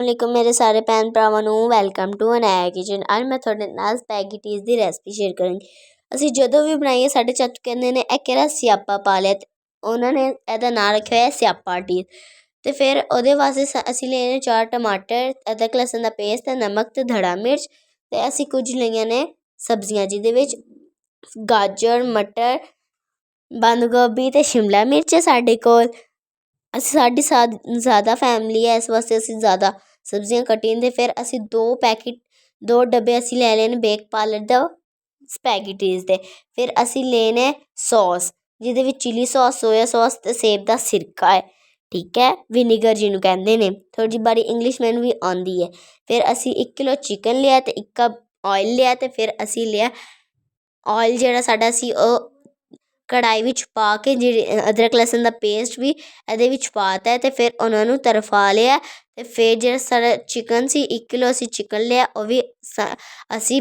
ਵਾਲੇਕੁਮ ਮੇਰੇ ਸਾਰੇ ਭੈਣ ਭਰਾਵਾਂ ਨੂੰ ਵੈਲਕਮ ਟੂ ਅਨਾਇਆ ਕਿਚਨ। ਅੱਜ ਮੈਂ ਤੁਹਾਡੇ ਨਾਲ ਸਪੈਗੇਟੀਜ਼ ਦੀ ਰੈਸਪੀ ਸ਼ੇਅਰ ਕਰਾਂਗੀ। ਅਸੀਂ ਜਦੋਂ ਵੀ ਬਣਾਈਏ ਸਾਡੇ ਚਾਚੂ ਕਹਿੰਦੇ ਨੇ ਇਹ ਕਿਹੜਾ ਸਿਆਪਾ ਪਾ ਲਿਆ, ਤੇ ਉਹਨਾਂ ਨੇ ਇਹਦਾ ਨਾਂ ਰੱਖਿਆ ਹੋਇਆ ਸਿਆਪਾ ਟੀ। ਤੇ ਫਿਰ ਉਹਦੇ ਵਾਸਤੇ ਅਸੀਂ ਲਏ ਨੇ 4 ਟਮਾਟਰ, ਅਦਰਕ ਲਸਣ ਦਾ ਪੇਸਟ ਤੇ ਨਮਕ ਤੇ ਧੜਾ ਮਿਰਚ। ਤੇ ਅਸੀਂ ਕੁਝ ਲਈਆਂ ਨੇ ਸਬਜ਼ੀਆਂ ਜਿਹਦੇ ਵਿੱਚ ਗਾਜਰ, ਮਟਰ, ਬੰਦ ਗੋਭੀ ਤੇ ਸ਼ਿਮਲਾ ਮਿਰਚ ਹੈ ਸਾਡੇ ਕੋਲ। ਸਾਡੀ ज़्यादा फैमिली है, इस वास्ते ਅਸੀਂ ज़्यादा सब्जियां कट्टियां। ते फिर ਅਸੀਂ 2 डब्बे ਅਸੀਂ ਲੈ ਲਏ ਨੇ ਬੇਕ ਪਾਰਲਰ ਦਾ ਸਪੈਗੇਟੀਜ਼ ਦੇ। ਫਿਰ ਅਸੀਂ ਲਏ ਨੇ ਸੌਸ ਜਿਹਦੇ ਵਿੱਚ ਚਿਲੀ ਸੌਸ, ਸੋਇਆ ਸੌਸ ਤੇ ਸੇਬ ਦਾ ਸਿਰਕਾ ਹੈ, ਠੀਕ ਹੈ, ਵਿਨੀਗਰ ਜਿਹਨੂੰ ਕਹਿੰਦੇ ਨੇ। ਥੋੜ੍ਹੀ ਜਿਹੀ ਬਾਰੀ ਇੰਗਲਿਸ਼ ਮੈਨੂੰ ਵੀ ਆਉਂਦੀ ਹੈ। ਫਿਰ ਅਸੀਂ 1 ਕਿਲੋ ਚਿਕਨ ਲਿਆ ਤੇ 1 ਕੱਪ ਆਇਲ ਲਿਆ। ਤੇ ਫਿਰ ਅਸੀਂ ਲਿਆ ਆਇਲ ਜਿਹੜਾ ਸਾਡਾ ਸੀ ਉਹ ਕੜਾਈ ਵਿੱਚ ਪਾ ਕੇ ਜਿਹੜੇ ਅਦਰਕ ਲਸਣ ਦਾ ਪੇਸਟ ਵੀ ਇਹਦੇ ਵਿੱਚ ਪਾ ਤਾ ਤੇ ਫਿਰ ਉਹਨਾਂ ਨੂੰ ਤਰਫਾ ਲਿਆ। ਤੇ ਫਿਰ ਜਿਹੜਾ ਸਾਡਾ ਚਿਕਨ ਸੀ 1 ਕਿਲੋ ਅਸੀਂ ਚਿਕਨ ਲਿਆ, ਉਹ ਵੀ ਅਸੀਂ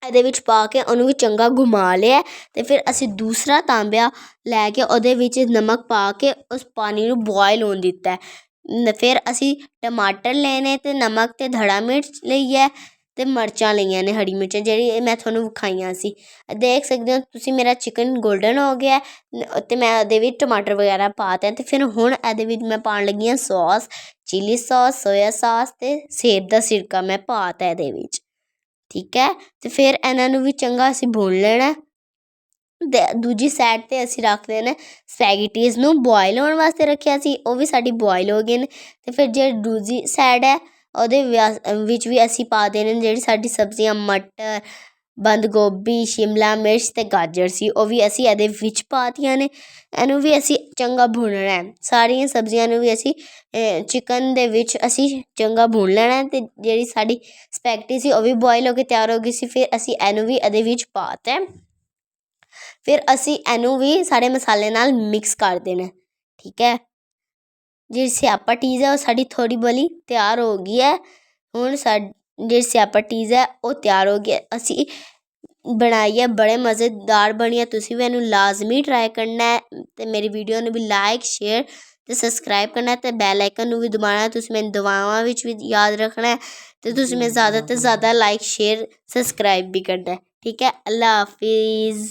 ਇਹਦੇ ਵਿੱਚ ਪਾ ਕੇ ਉਹਨੂੰ ਵੀ ਚੰਗਾ ਘੁਮਾ ਲਿਆ। ਤੇ ਫਿਰ ਅਸੀਂ ਦੂਸਰਾ ਤਾਂਬਿਆ ਲੈ ਕੇ ਉਹਦੇ ਵਿੱਚ ਨਮਕ ਪਾ ਕੇ ਉਸ ਪਾਣੀ ਨੂੰ ਬੋਇਲ ਹੋਣ ਦਿੱਤਾ। ਫਿਰ ਅਸੀਂ ਟਮਾਟਰ ਲੈਣੇ ਤੇ ਨਮਕ ਤੇ ਧੜਾ ਮਿਰਚ ਲਈ ਹੈ ਤੇ ਮਿਰਚਾਂ ਲਈਆਂ ਨੇ ਹਰੀ ਮਿਰਚਾਂ ਜਿਹੜੀ ਮੈਂ ਤੁਹਾਨੂੰ ਵਿਖਾਈਆਂ ਸੀ। ਦੇਖ ਸਕਦੇ ਹੋ ਤੁਸੀਂ ਮੇਰਾ ਚਿਕਨ ਗੋਲਡਨ ਹੋ ਗਿਆ ਤੇ ਮੈਂ ਉਹਦੇ ਵਿੱਚ ਟਮਾਟਰ ਵਗੈਰਾ ਪਾ ਤਾ। ਤੇ ਫਿਰ ਹੁਣ ਇਹਦੇ ਵਿੱਚ ਮੈਂ ਪਾਉਣ ਲੱਗੀ ਹਾਂ ਸੌਸ, ਚਿਲੀ ਸੌਸ, ਸੋਇਆ ਸਾਸ ਤੇ ਸੇਬ ਦਾ ਸਿਰਕਾ ਮੈਂ ਪਾ ਤਾ ਇਹਦੇ ਵਿੱਚ, ਠੀਕ ਹੈ। ਤੇ ਫਿਰ ਇਹਨਾਂ ਨੂੰ ਵੀ ਚੰਗਾ ਅਸੀਂ ਭੁੰਨ ਲੈਣਾ। ਤੇ ਦੂਜੀ ਸਾਈਡ 'ਤੇ ਅਸੀਂ ਰੱਖ ਲੈਣਾ ਸਪੈਗੇਟੀਜ਼ ਨੂੰ ਬੋਇਲ ਹੋਣ ਵਾਸਤੇ ਰੱਖਿਆ ਸੀ, ਉਹ ਵੀ ਸਾਡੀ ਬੋਇਲ ਹੋ ਗਏ ਨੇ। ਤੇ ਫਿਰ ਜਿਹੜੀ ਦੂਜੀ ਸਾਈਡ ਹੈ ਉਹਦੇ ਵਿੱਚ ਵੀ ਅਸੀਂ ਪਾ ਦੇਣੇ ਜਿਹੜੀ ਸਾਡੀ ਸਬਜ਼ੀਆਂ ਮਟਰ, ਬੰਦ ਗੋਭੀ, ਸ਼ਿਮਲਾ ਮਿਰਚ ਤੇ ਗਾਜਰ ਸੀ, ਉਹ ਵੀ ਅਸੀਂ ਇਹਦੇ ਵਿੱਚ ਪਾ ਦਿੱਤੀਆਂ ਨੇ। ਇਹਨੂੰ ਵੀ ਅਸੀਂ ਚੰਗਾ ਭੁੰਨਣਾ ਹੈ। ਸਾਰੀਆਂ ਸਬਜ਼ੀਆਂ ਨੂੰ ਵੀ ਅਸੀਂ ਚਿਕਨ ਦੇ ਵਿੱਚ ਅਸੀਂ ਚੰਗਾ ਭੁੰਨ ਲੈਣਾ। ਅਤੇ ਜਿਹੜੀ ਸਾਡੀ ਸਪੈਗੇਟੀ ਸੀ ਉਹ ਵੀ ਬੋਇਲ ਹੋ ਕੇ ਤਿਆਰ ਹੋ ਗਈ ਸੀ। ਫਿਰ ਅਸੀਂ ਇਹਨੂੰ ਵੀ ਇਹਦੇ ਵਿੱਚ ਪਾ ਤਾ। ਫਿਰ ਅਸੀਂ ਇਹਨੂੰ ਵੀ ਸਾਰੇ ਮਸਾਲੇ ਨਾਲ ਮਿਕਸ ਕਰ ਦੇਣਾ, ਠੀਕ ਹੈ। ਜਿਹੜੀ ਸਿਆਪਾ ਟੀਜ਼ ਹੈ ਉਹ ਸਾਡੀ ਥੋੜ੍ਹੀ ਬੋਲੀ ਤਿਆਰ ਹੋ ਗਈ ਹੈ। ਹੁਣ ਜਿਹੜੀ ਸਿਆਪਾ ਟੀਜ਼ ਹੈ ਉਹ ਤਿਆਰ ਹੋ ਗਈ। ਅਸੀਂ ਬਣਾਈ ਹੈ, ਬੜੇ ਮਜ਼ੇਦਾਰ ਬਣੀ ਹੈ। ਤੁਸੀਂ ਵੀ ਇਹਨੂੰ ਲਾਜ਼ਮੀ ਟਰਾਈ ਕਰਨਾ ਹੈ ਅਤੇ ਮੇਰੀ ਵੀਡੀਓ ਨੂੰ ਵੀ ਲਾਈਕ, ਸ਼ੇਅਰ ਅਤੇ ਸਬਸਕ੍ਰਾਈਬ ਕਰਨਾ ਅਤੇ ਬੈਲ ਆਈਕਨ ਨੂੰ ਵੀ ਦਬਾਉਣਾ। ਤੁਸੀਂ ਮੈਨੂੰ ਦੁਆਵਾਂ ਵਿੱਚ ਵੀ ਯਾਦ ਰੱਖਣਾ ਅਤੇ ਤੁਸੀਂ ਮੈਂ ਜ਼ਿਆਦਾ ਤੋਂ ਜ਼ਿਆਦਾ ਲਾਈਕ, ਸ਼ੇਅਰ, ਸਬਸਕ੍ਰਾਈਬ ਵੀ ਕਰਨਾ, ਠੀਕ ਹੈ। ਅੱਲਾ ਹਾਫਿਜ਼।